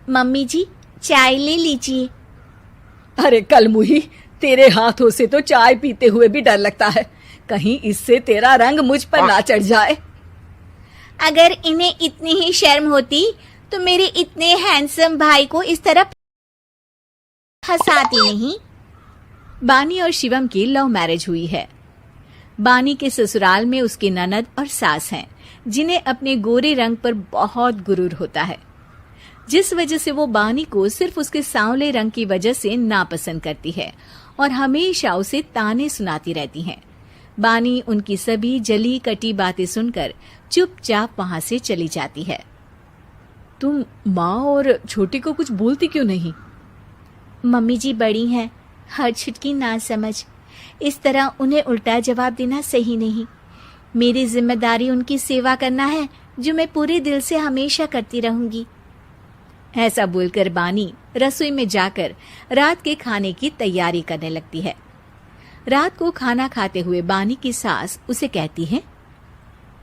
Mummy जी, चाय ले लीजिए। अरे कलमुही, तेरे हाथों से तो चाय पीते हुए भी डर लगता है, कहीं इससे तेरा रंग मुझ पर ना चढ़ जाए। अगर इन्हें इतनी ही शर्म होती तो मेरे इतने हैंडसम भाई को इस तरह हंसाती नहीं। बानी और शिवम की लव मैरिज हुई है। बानी के ससुराल में उसकी ननद और सास हैं, जिन्हें अपने गोरे रंग पर बहुत गुरूर होता है, जिस वजह से वो बानी को सिर्फ उसके सांवले रंग की वजह से नापसंद करती है और हमेशा उसे ताने सुनाती रहती हैं। बानी उनकी सभी जली कटी बातें सुनकर चुपचाप वहां से चली जाती है। तुम माँ और छोटी को कुछ बोलती क्यों नहीं? मम्मी जी बड़ी हैं, हर छुटकी ना समझ, इस तरह उन्हें उल्टा जवाब देना सही नहीं। मेरी जिम्मेदारी उनकी सेवा करना है, जो मैं पूरे दिल से हमेशा करती रहूंगी। ऐसा बोलकर बानी रसोई में जाकर रात के खाने की तैयारी करने लगती है। रात को खाना खाते हुए बानी की सास उसे कहती है,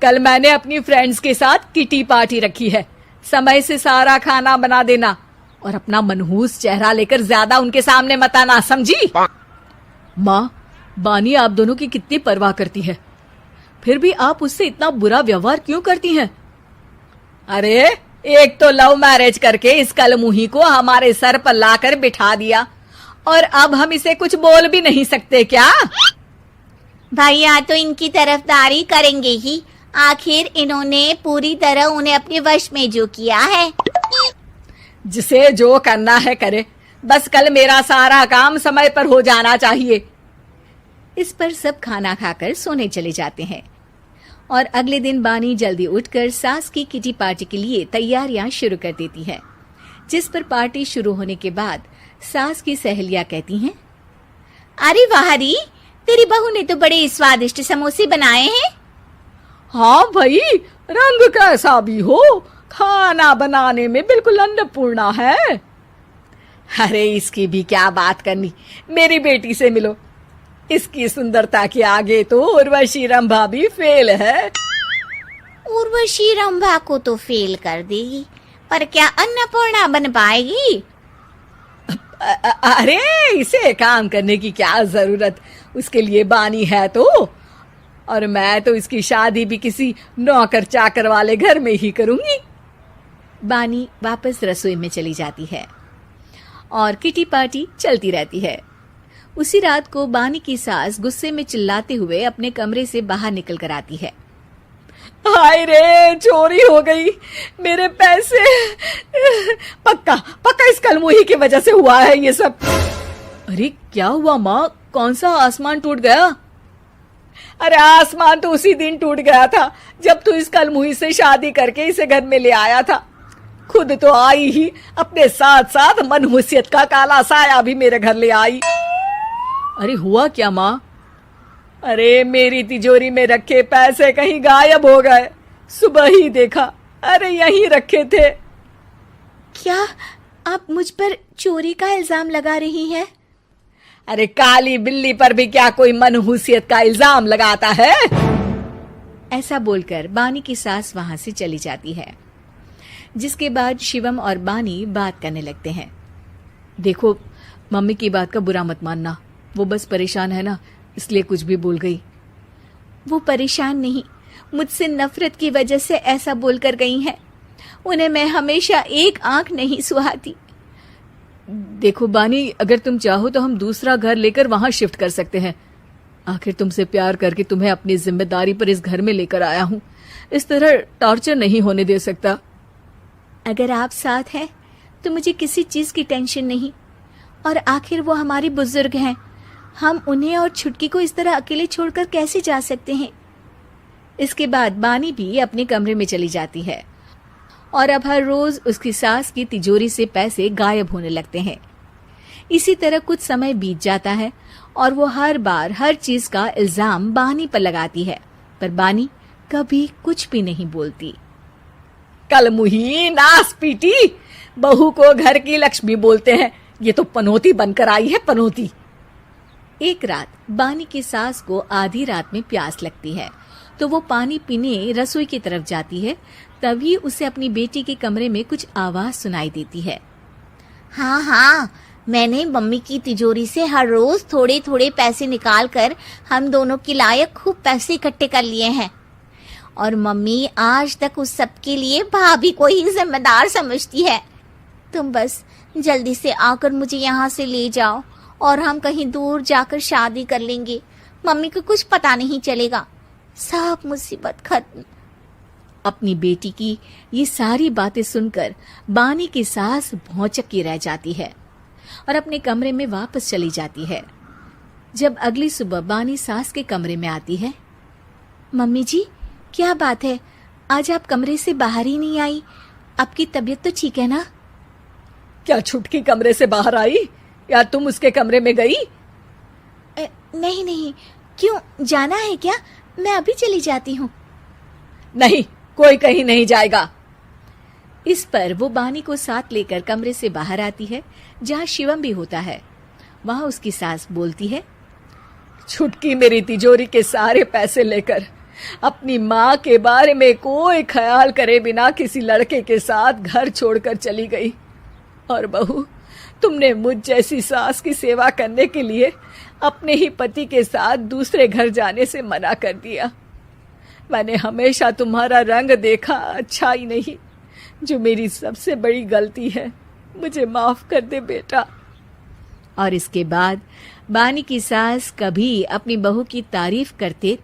कल मैंने अपनी फ्रेंड्स के साथ किटी पार्टी रखी है, समय से सारा खाना बना देना और अपना मनहूस चेहरा लेकर ज्यादा उनके सामने मत आना, समझी? माँ, बानी आप दोनों की कितनी परवाह करती है, फिर भी आप उससे इतना बुरा व्यवहार क्यों करती हैं? अरे एक तो लव मैरिज करके इस कलमुही को हमारे सर पर लाकर बिठा दिया और अब हम इसे कुछ बोल भी नहीं सकते क्या? भैया तो इनकी तरफदारी करेंगे ही, आखिर इन्होंने पूरी तरह उन्हें अपने वश में जो किया है। जिसे जो करना है करे, बस कल मेरा सारा काम समय पर हो जाना चाहिए। इस पर सब खाना खाकर सोने चले जाते हैं और अगले दिन बानी जल्दी उठकर सास की किटी पार्टी के लिए तैयारियां शुरू कर देती है, जिस पर पार्टी शुरू होने के बाद सास की सहेलियां कहती हैं, अरे वाह री, तेरी बहू ने तो बड़े स्वादिष्ट समोसे बनाए हैं। हाँ भाई, रंग कैसा भी हो, खाना बनाने में बिल्कुल अन्नपूर्णा है। अरे इसकी भी क्या बात करनी, मेरी बेटी से मिलो, इसकी सुंदरता के आगे तो उर्वशी रंभा भी फेल है। उर्वशी रंभा को तो फेल कर देगी, पर क्या अन्नपूर्णा बन पाएगी? अरे इसे काम करने की क्या जरूरत, उसके लिए बानी है तो, और मैं तो इसकी शादी भी किसी नौकर चाकर वाले घर में ही करूंगी। बानी वापस रसोई में चली जाती है और किटी पार्टी चलती रहती है। उसी रात को बानी की सास गुस्से में चिल्लाते हुए अपने कमरे से बाहर निकल कर आती है। हाय रे, चोरी हो गई, मेरे पैसे, पक्का पक्का इस कलमुही की वजह से हुआ है ये सब। अरे क्या हुआ माँ, कौन सा आसमान टूट गया? अरे आसमान तो उसी दिन टूट गया था जब तू इस कलमुही से शादी करके इसे घर में ले आया था। खुद तो आई ही, अपने साथ साथ मनहूसियत का काला साया भी मेरे घर ले आई। अरे हुआ क्या माँ? अरे मेरी तिजोरी में रखे पैसे कहीं गायब हो गए, सुबह ही देखा, अरे यहीं रखे थे। क्या आप मुझ पर चोरी का इल्जाम लगा रही हैं? अरे काली बिल्ली पर भी क्या कोई मनहूसियत का इल्जाम लगाता है? ऐसा बोलकर बानी की सास वहां से चली जाती है, जिसके बाद शिवम और बानी बात करने लगते हैं। देखो, मम्मी की बात का बुरा मत मानना, वो बस परेशान है ना, इसलिए कुछ भी बोल गई। वो परेशान नहीं, मुझसे नफरत की वजह से ऐसा बोलकर गई हैं। उन्हें मैं हमेशा एक आंख नहीं सुहाती। देखो बानी, अगर तुम चाहो तो हम दूसरा घर लेकर वहां शिफ्ट कर सकते हैं। आखिर तुमसे प्यार करके तुम्हें अपनी जिम्मेदारी पर इस घर में लेकर आया हूं, इस तरह टॉर्चर नहीं होने दे सकता। अगर आप साथ हैं तो मुझे किसी चीज की टेंशन नहीं, और आखिर वो हमारी बुजुर्ग हैं, हम उन्हें और छुटकी को इस तरह अकेले छोड़कर कैसे जा सकते हैं। इसके बाद बानी भी अपने कमरे में चली जाती है और अब हर रोज उसकी सास की तिजोरी से पैसे गायब होने लगते हैं। इसी तरह कुछ समय बीत जाता है और वो हर बार हर चीज का इल्जाम बानी पर लगाती है, पर बानी कभी कुछ भी नहीं बोलती। कलमुही नास पीटी, बहू को घर की लक्ष्मी बोलते हैं, ये तो पनौती बनकर आई है, पनौती। एक रात बानी की सास को आधी रात में प्यास लगती है, तो वो पानी पीने रसोई की तरफ जाती है। तभी उसे अपनी बेटी के कमरे में कुछ आवाज सुनाई देती है। हाँ हाँ, मैंने मम्मी की तिजोरी से हर रोज थोड़े थोड़े पैसे निकाल कर हम दोनों के लायक खूब पैसे इकट्ठे कर लिए हैं। और मम्मी आज तक उस सब के लिए भाभी को ही जिम्मेदार समझती है। तुम बस जल्दी से आकर मुझे यहाँ से ले जाओ और हम कहीं दूर जाकर शादी कर लेंगे। मम्मी को कुछ पता नहीं चलेगा, सब मुसीबत खत्म। अपनी बेटी की ये सारी बातें सुनकर बानी की सास भौंचक्की रह जाती है और अपने कमरे में वापस चली जाती है। जब अगली सुबह बानी सास के कमरे में आती है, मम्मी जी, क्या बात है, आज आप कमरे से बाहर ही नहीं आई? आपकी तबीयत तो ठीक है ना? क्या छुटकी कमरे से बाहर आई या तुम उसके कमरे में गई? नहीं नहीं, क्यों, जाना है क्या? मैं अभी चली जाती हूँ। नहीं, कोई कहीं नहीं जाएगा। इस पर वो बानी को साथ लेकर कमरे से बाहर आती है, जहाँ शिवम भी होता है। वहां उसकी सास बोलती है, छुटकी मेरी तिजोरी के सारे पैसे लेकर अपनी माँ के बारे में कोई ख्याल करे बिना किसी लड़के के साथ घर छोड़कर चली गई। और बहू, तुमने मुझ जैसी सास की सेवा करने के लिए अपने ही पति के साथ दूसरे घर जाने से मना कर दिया। मैंने हमेशा तुम्हारा रंग देखा अच्छा ही नहीं, जो मेरी सबसे बड़ी गलती है। मुझे माफ कर दे बेटा। और इसके बाद बानी की सास कभी अपनी बहू की तारीफ करते